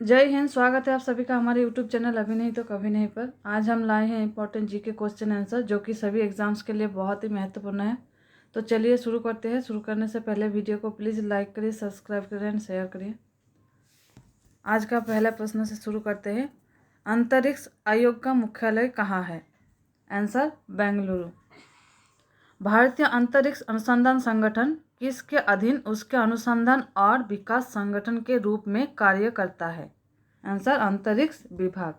जय हिंद। स्वागत है आप सभी का हमारे यूट्यूब चैनल अभी नहीं तो कभी नहीं पर। आज हम लाए हैं इंपॉर्टेंट जीके क्वेश्चन आंसर जो कि सभी एग्जाम्स के लिए बहुत ही महत्वपूर्ण है। तो चलिए शुरू करते हैं। शुरू करने से पहले वीडियो को प्लीज़ लाइक करिए, सब्सक्राइब करिए एंड शेयर करिए। आज का पहला प्रश्न से शुरू करते हैं। अंतरिक्ष आयोग का मुख्यालय कहाँ है? आंसर बेंगलुरु। भारतीय अंतरिक्ष अनुसंधान संगठन किसके अधीन उसके अनुसंधान और विकास संगठन के रूप में कार्य करता है? आंसर अंतरिक्ष विभाग।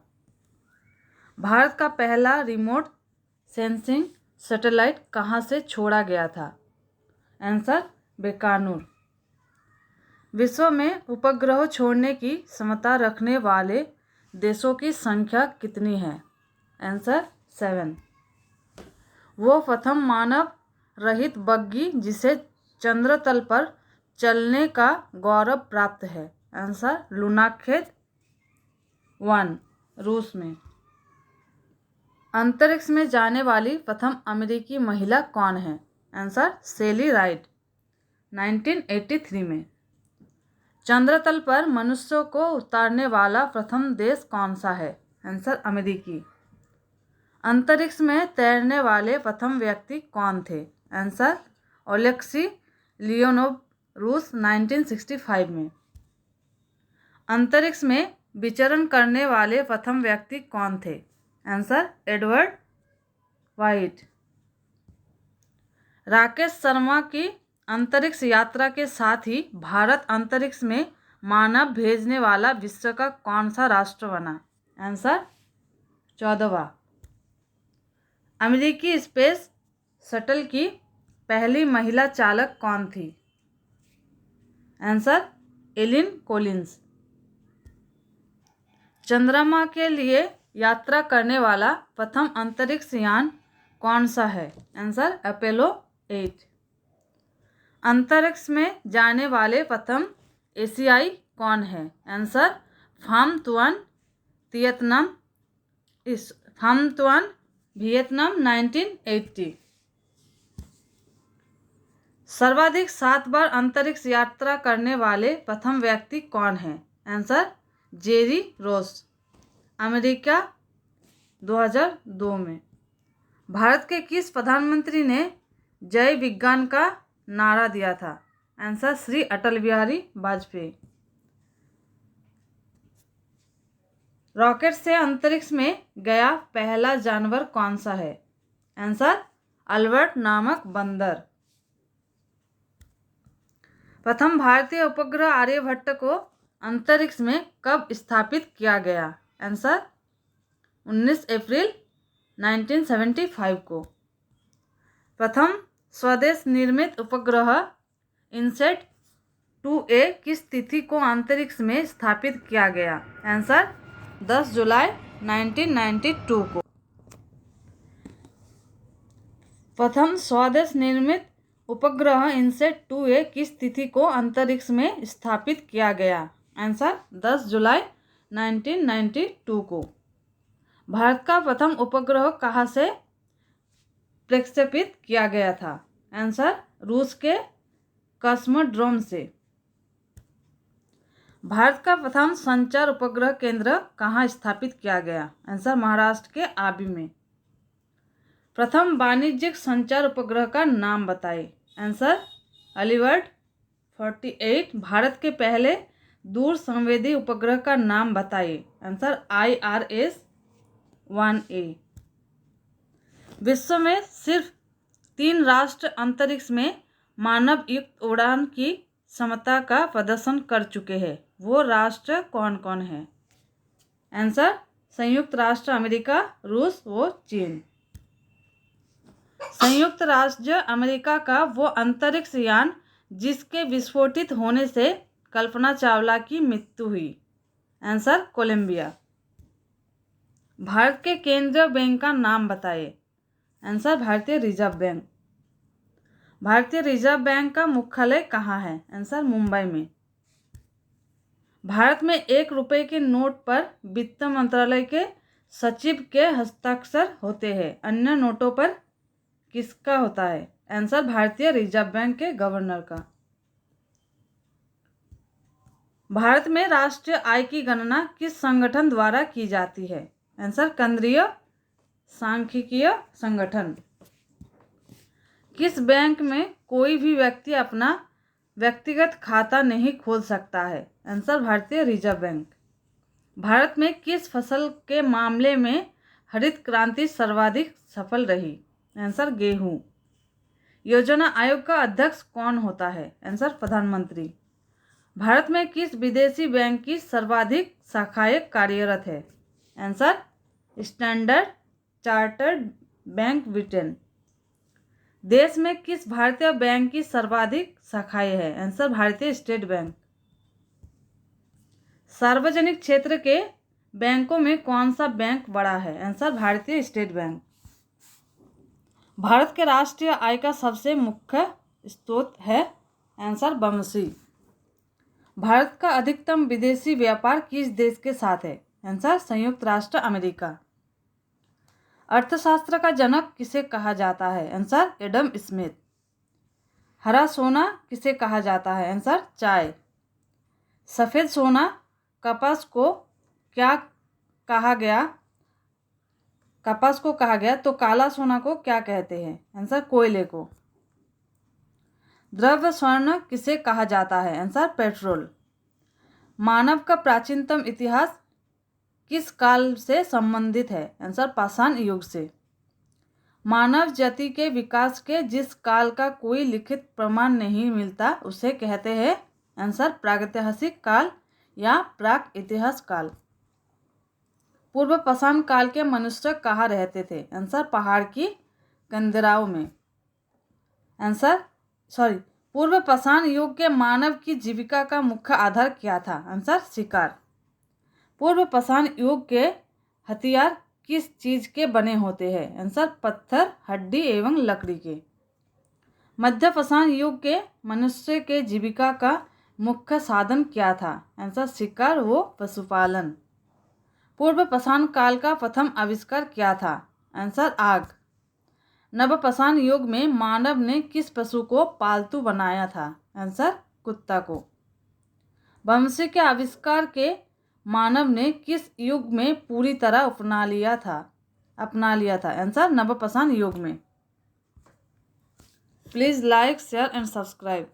भारत का पहला रिमोट सेंसिंग सैटेलाइट कहाँ से छोड़ा गया था? आंसर बीकानेर। विश्व में उपग्रह छोड़ने की क्षमता रखने वाले देशों की संख्या कितनी है? आंसर 7। वो प्रथम मानव रहित बग्गी जिसे चंद्र तल पर चलने का गौरव प्राप्त है? आंसर लूनाखेत 1 रूस में। अंतरिक्ष में जाने वाली प्रथम अमेरिकी महिला कौन है? आंसर सेली राइड 1983 में। चंद्र तल पर मनुष्यों को उतारने वाला प्रथम देश कौन सा है? आंसर अमेरिकी। अंतरिक्ष में तैरने वाले प्रथम व्यक्ति कौन थे? आंसर ओलेक्सी लियोनोव रूस 1965 में। अंतरिक्ष में विचरण करने वाले प्रथम व्यक्ति कौन थे? Answer Edward white. Rakesh Sharma की अंतरिक्ष यात्रा के साथ ही भारत अंतरिक्ष में मानव भेजने वाला विश्व का कौन सा राष्ट्र बना? आंसर 14वां। अमेरिकी स्पेस शटल की पहली महिला चालक कौन थी? Answer Eileen Collins. चंद्रमा के लिए यात्रा करने वाला प्रथम अंतरिक्ष यान कौन सा है? Answer Apollo 8। अंतरिक्ष में जाने वाले प्रथम एशियाई कौन है? Answer Pham Tuan Vietnam 1980। सर्वाधिक 7 बार अंतरिक्ष यात्रा करने वाले प्रथम व्यक्ति कौन है? आंसर जेरी रोस अमेरिका 2002 में। भारत के किस प्रधानमंत्री ने जय विज्ञान का नारा दिया था? आंसर श्री अटल बिहारी वाजपेयी। रॉकेट से अंतरिक्ष में गया पहला जानवर कौन सा है? आंसर अल्बर्ट नामक बंदर। प्रथम भारतीय उपग्रह आर्यभट्ट को अंतरिक्ष में कब स्थापित किया गया? आंसर 19 अप्रैल 1975 को। प्रथम स्वदेश निर्मित उपग्रह इनसेट 2A किस तिथि को अंतरिक्ष में स्थापित किया गया? आंसर 10 जुलाई 1992 को। प्रथम स्वदेश निर्मित उपग्रह इनसेट 2A किस तिथि को अंतरिक्ष में स्थापित किया गया? आंसर 10 जुलाई 1992 को। भारत का प्रथम उपग्रह कहाँ से प्रक्षेपित किया गया था? आंसर रूस के कॉस्मोड्रोम से। भारत का प्रथम संचार उपग्रह केंद्र कहाँ स्थापित किया गया? आंसर महाराष्ट्र के आबी में। प्रथम वाणिज्यिक संचार उपग्रह का नाम बताइए? आंसर अलीबर्ट 48। भारत के पहले दूर संवेदी उपग्रह का नाम बताइए? Answer IRS 1A। विश्व में सिर्फ 3 राष्ट्र अंतरिक्ष में मानव युक्त उड़ान की क्षमता का प्रदर्शन कर चुके हैं। वो राष्ट्र कौन कौन है? आंसर संयुक्त राष्ट्र अमेरिका, रूस व चीन। संयुक्त राज्य अमेरिका का वो अंतरिक्ष यान जिसके विस्फोटित होने से कल्पना चावला की मृत्यु हुई? Answer Colombia. भारत के केंद्रीय बैंक का नाम बताइए? आंसर भारतीय रिजर्व बैंक। भारतीय रिजर्व बैंक का मुख्यालय कहाँ है? आंसर मुंबई में। भारत में 1 रुपये के नोट पर वित्त मंत्रालय के सचिव के हस्ताक्षर होते हैं। अन्य नोटों पर किसका होता है? आंसर भारतीय रिजर्व बैंक के गवर्नर का। भारत में राष्ट्रीय आय की गणना किस संगठन द्वारा की जाती है? आंसर केंद्रीय सांख्यिकीय संगठन। किस बैंक में कोई भी व्यक्ति अपना व्यक्तिगत खाता नहीं खोल सकता है? आंसर भारतीय रिजर्व बैंक। भारत में किस फसल के मामले में हरित क्रांति सर्वाधिक सफल रही? आंसर गेहूं। योजना आयोग का अध्यक्ष कौन होता है? आंसर प्रधानमंत्री। भारत में किस विदेशी बैंक की सर्वाधिक शाखाएं कार्यरत है? Answer standard chartered bank Britain. देश में किस भारतीय बैंक की सर्वाधिक शाखाएं हैं? आंसर भारतीय स्टेट बैंक। सार्वजनिक क्षेत्र के बैंकों में कौन सा बैंक बड़ा है? आंसर भारतीय स्टेट बैंक। भारत के राष्ट्रीय आय का सबसे मुख्य स्रोत है? आंसर बमसी। भारत का अधिकतम विदेशी व्यापार किस देश के साथ है? आंसर संयुक्त राष्ट्र अमेरिका। अर्थशास्त्र का जनक किसे कहा जाता है? Answer Adam Smith. हरा सोना किसे कहा जाता है? आंसर चाय। सफ़ेद सोना कपास को क्या कहा गया? कपास को कहा गया, तो काला सोना को क्या कहते हैं? आंसर कोयले को। द्रव्य स्वर्ण किसे कहा जाता है? Answer petrol. मानव का प्राचीनतम इतिहास किस काल से संबंधित है? आंसर पाषाण युग से। मानव जाति के विकास के जिस काल का कोई लिखित प्रमाण नहीं मिलता उसे कहते हैं? आंसर प्रागैतिहासिक काल या प्राक इतिहास काल। पूर्व पाषाण काल के मनुष्य कहाँ रहते थे? आंसर पहाड़ की कंदराओं में। पूर्व पाषाण युग के मानव की जीविका का मुख्य आधार क्या था? आंसर शिकार। पूर्व पाषाण युग के हथियार किस चीज के बने होते हैं? आंसर पत्थर, हड्डी एवं लकड़ी के। मध्य पाषाण युग के मनुष्य के जीविका का मुख्य साधन क्या था? आंसर शिकार व पशुपालन। पूर्व पाषाण काल का प्रथम आविष्कार क्या था? आंसर आग। नव पाषाण युग में मानव ने किस पशु को पालतू बनाया था? आंसर कुत्ता को। बमसी के आविष्कार के मानव ने किस युग में पूरी तरह अपना लिया था? आंसर नव पाषाण युग में। Please like, share and subscribe.